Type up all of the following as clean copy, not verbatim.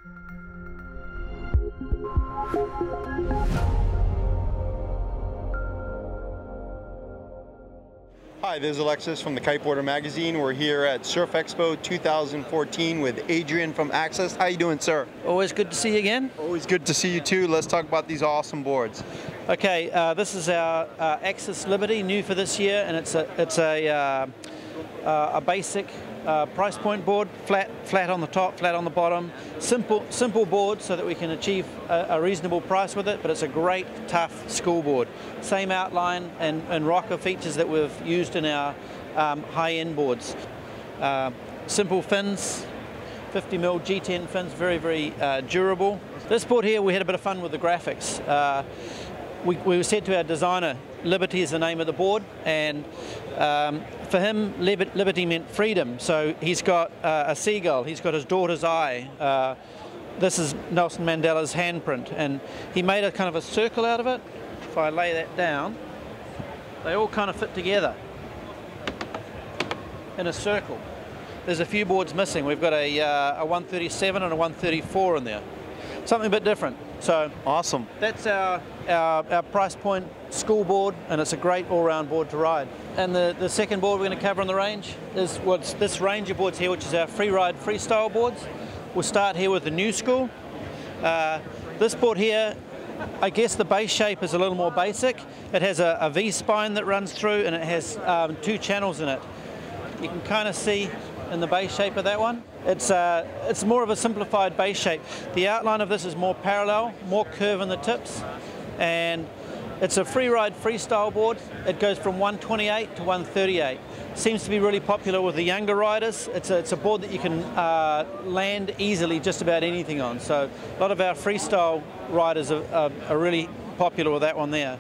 Hi, this is Alexis from the Kiteboarder magazine. We're here at Surf Expo 2014 with Adrian from Access. How you doing, sir? Always good to see you again. Always good to see you too. Let's talk about these awesome boards. Okay, this is our Access Liberty, new for this year, and it's a basic price point board, flat on the top, flat on the bottom. Simple board so that we can achieve a reasonable price with it, but it's a great, tough school board. Same outline and rocker features that we've used in our high-end boards. Simple fins, 50mm G10 fins, very durable. This board here, we had a bit of fun with the graphics. We said to our designer, Liberty is the name of the board, and for him, liberty meant freedom. So he's got a seagull, he's got his daughter's eye. This is Nelson Mandela's handprint, and he made a kind of a circle out of it. If I lay that down, they all kind of fit together in a circle. There's a few boards missing. We've got a 137 and a 134 in there. Something a bit different. So awesome. That's our price point school board, and it's a great all-round board to ride. And the second board we're going to cover on the range is what's this range of boards here, which is our Freeride Freestyle boards. We'll start here with the new school. This board here, I guess the base shape is a little more basic. It has a V spine that runs through, and it has 2 channels in it. You can kind of see in the base shape of that one. It's more of a simplified base shape. The outline of this is more parallel, more curve in the tips, and it's a Freeride Freestyle board. It goes from 128 to 138. Seems to be really popular with the younger riders. It's a board that you can land easily just about anything on. So a lot of our freestyle riders are really popular with that one there.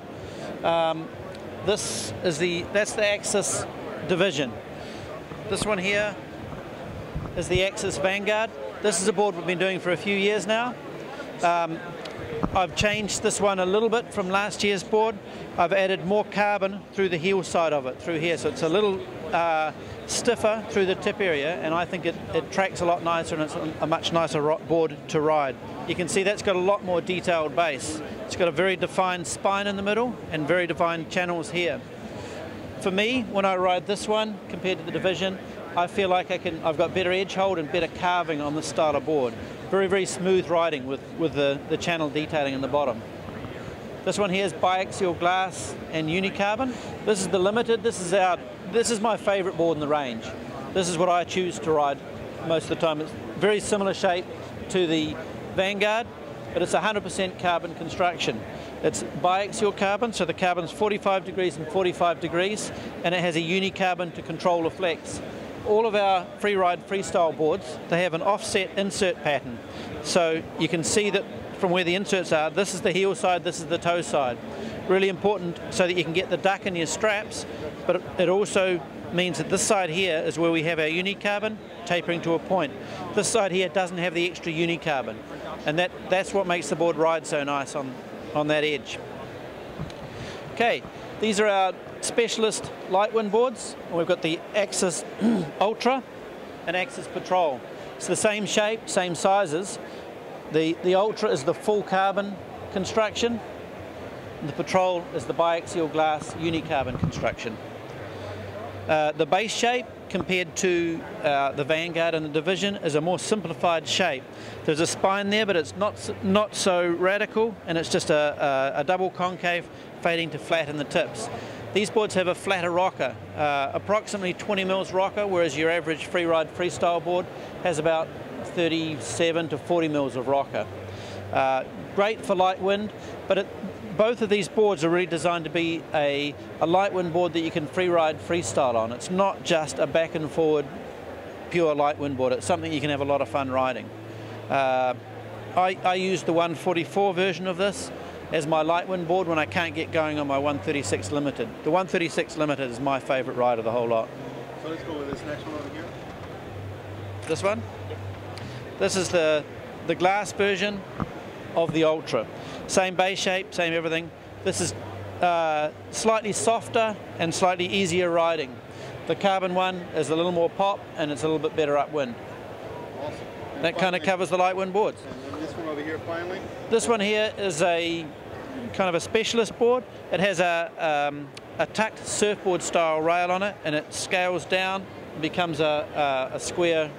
That's the Access division. This one here is the Access Vanguard. This is a board we've been doing for a few years now. I've changed this one a little bit from last year's board. I've added more carbon through the heel side of it, through here, so it's a little stiffer through the tip area, and I think it tracks a lot nicer, and it's a much nicer board to ride. You can see that's got a lot more detailed base. It's got a very defined spine in the middle and very defined channels here. For me, when I ride this one compared to the division, I feel like I've got better edge hold and better carving on this style of board. Very smooth riding with the channel detailing in the bottom. This one here is biaxial glass and unicarbon. This is the limited. This is my favorite board in the range. This is what I choose to ride most of the time. It's very similar shape to the Vanguard, but it's 100% carbon construction. It's biaxial carbon, so the carbon's 45 degrees and 45 degrees, and it has a unicarbon to control the flex. All of our Freeride Freestyle boards, they have an offset insert pattern. So you can see that from where the inserts are, this is the heel side, this is the toe side. Really important so that you can get the duck in your straps, but it also means that this side here is where we have our unicarbon tapering to a point. This side here doesn't have the extra unicarbon, and that's what makes the board ride so nice on that edge. Okay, these are our specialist light wind boards. We've got the Access Ultra and Access Patrol. It's the same shape, same sizes. The Ultra is the full carbon construction, and the Patrol is the biaxial glass unicarbon construction. The base shape compared to the Vanguard and the Division is a more simplified shape. There's a spine there, but it's not so radical, and it's just a double concave fading to flat in the tips. These boards have a flatter rocker, approximately 20 mils rocker, whereas your average Freeride Freestyle board has about 37 to 40 mils of rocker. Great for light wind, but both of these boards are really designed to be a light wind board that you can freeride freestyle on. It's not just a back and forward pure light wind board. It's something you can have a lot of fun riding. I use the 144 version of this as my light wind board when I can't get going on my 136 Limited. The 136 Limited is my favorite ride of the whole lot. So let's go with this next one over here. This one? Yep. This is the glass version of the Ultra. Same base shape, same everything. This is slightly softer and slightly easier riding. The carbon one is a little more pop, and it's a little bit better upwind. Awesome. That kind of covers the light wind boards. And then this one over here finally? This one here is a kind of a specialist board. It has a tucked surfboard style rail on it, and it scales down and becomes a square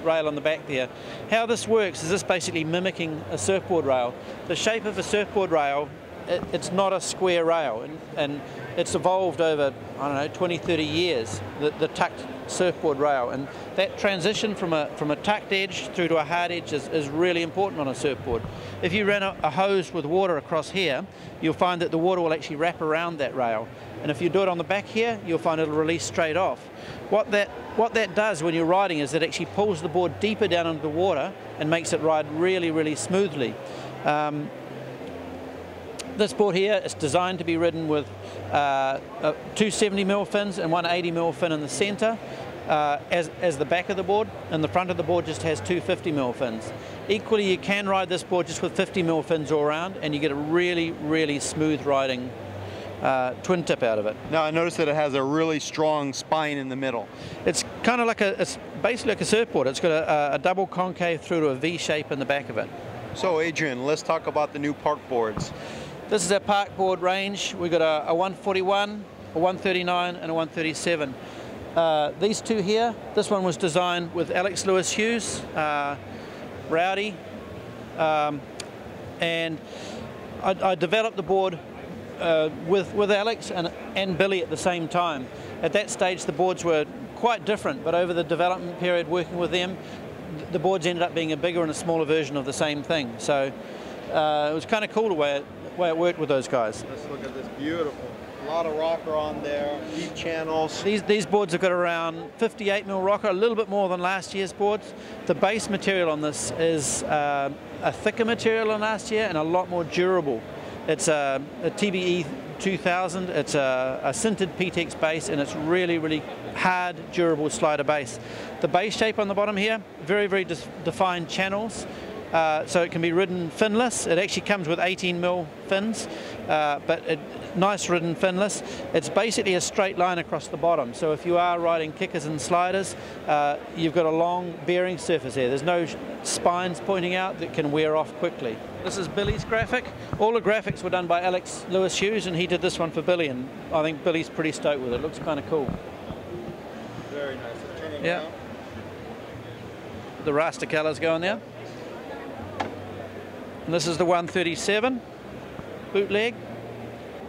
rail on the back there. How this works is this basically mimicking a surfboard rail. The shape of a surfboard rail, it's not a square rail, and it's evolved over, I don't know, 20, 30 years, the tucked surfboard rail. And that transition from a tucked edge through to a hard edge is really important on a surfboard. If you ran a hose with water across here, you'll find that the water will actually wrap around that rail. And if you do it on the back here, you'll find it'll release straight off. What that does when you're riding is it actually pulls the board deeper down into the water and makes it ride really, really smoothly. This board here is designed to be ridden with two 70mm fins and one 80mm fin in the centre as the back of the board, and the front of the board just has two 50mm fins. Equally, you can ride this board just with 50mm fins all around, and you get a really, really smooth riding twin tip out of it. Now I noticed that it has a really strong spine in the middle. It's kind of like it's basically like a surfboard. It's got a double concave through to a V shape in the back of it. So Adrian, let's talk about the new park boards. This is our park board range. We've got a 141, a 139 and a 137. These two here, this one was designed with Alex Lewis Hughes, Rowdy, and I developed the board with Alex and Billy at the same time. At that stage the boards were quite different, but over the development period working with them, the boards ended up being a bigger and a smaller version of the same thing. So it was kind of cool the way it worked with those guys. Let's look at this, beautiful. A lot of rocker on there, deep channels. These boards have got around 58mm rocker, a little bit more than last year's boards. The base material on this is a thicker material than last year and a lot more durable. It's a TBE 2000, it's a sintered PTEX base, and it's really, really hard, durable slider base. The base shape on the bottom here, very, very defined channels. So it can be ridden finless. It actually comes with 18mm fins, but nice ridden finless. It's basically a straight line across the bottom. So if you are riding kickers and sliders, you've got a long bearing surface here. There's no spines pointing out that can wear off quickly. This is Billy's graphic. All the graphics were done by Alex Lewis Hughes, and he did this one for Billy, and I think Billy's pretty stoked with it. It looks kind of cool. Very nice. Yeah. The raster colours going there. And this is the 137 bootleg.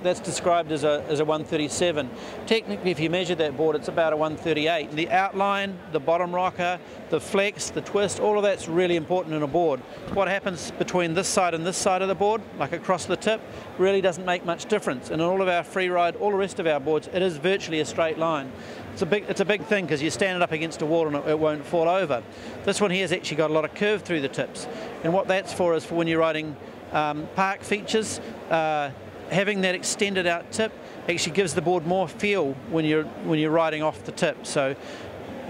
That's described as a 137. Technically, if you measure that board, it's about a 138. The outline, the bottom rocker, the flex, the twist, all of that's really important in a board. What happens between this side and this side of the board, like across the tip, really doesn't make much difference. And in all of our free ride, all the rest of our boards, it is virtually a straight line. It's a big thing because you stand it up against a wall and it won't fall over. This one here has actually got a lot of curve through the tips. And what that's for is for when you're riding park features, having that extended out tip actually gives the board more feel when you're riding off the tip. So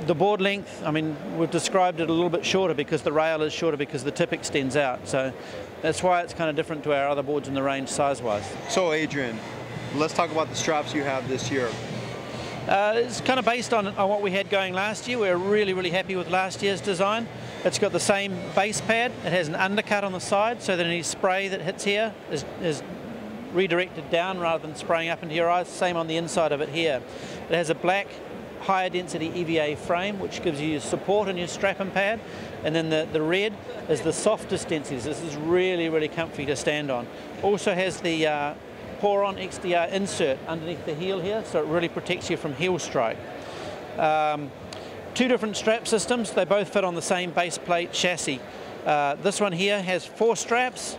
the board length, I mean, we've described it a little bit shorter because the rail is shorter because the tip extends out. So that's why it's kind of different to our other boards in the range size-wise. So Adrian, let's talk about the straps you have this year. It's kind of based on what we had going last year. We're really, really happy with last year's design. It's got the same base pad. It has an undercut on the side so that any spray that hits here is redirected down rather than spraying up into your eyes. Same on the inside of it here. It has a black higher density EVA frame which gives you support in your strap and pad, and then the red is the softest densities. This is really, really comfy to stand on. Also has the Poron XDR insert underneath the heel here, so it really protects you from heel strike. Two different strap systems. They both fit on the same base plate chassis. This one here has 4 straps,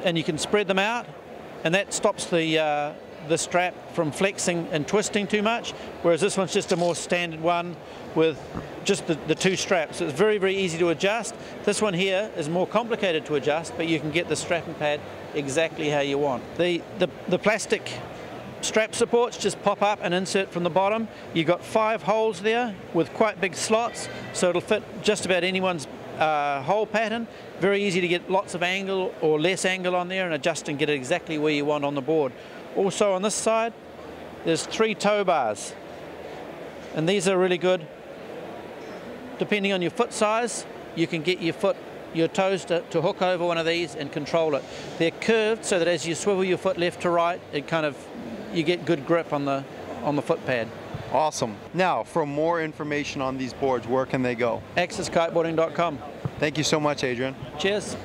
and you can spread them out, and that stops the strap from flexing and twisting too much, whereas this one's just a more standard one with just the 2 straps. So it's very, very easy to adjust. This one here is more complicated to adjust, but you can get the strap and pad exactly how you want. The plastic strap supports just pop up and insert from the bottom. You've got 5 holes there with quite big slots, so it'll fit just about anyone's hole pattern. Very easy to get lots of angle or less angle on there and adjust and get it exactly where you want on the board. Also on this side, there's 3 tow bars, and these are really good depending on your foot size, you can get your toes to hook over one of these and control it. They're curved so that as you swivel your foot left to right, you get good grip on the foot pad. Awesome. Now, for more information on these boards, where can they go? AccessKiteboarding.com. Thank you so much, Adrian. Cheers.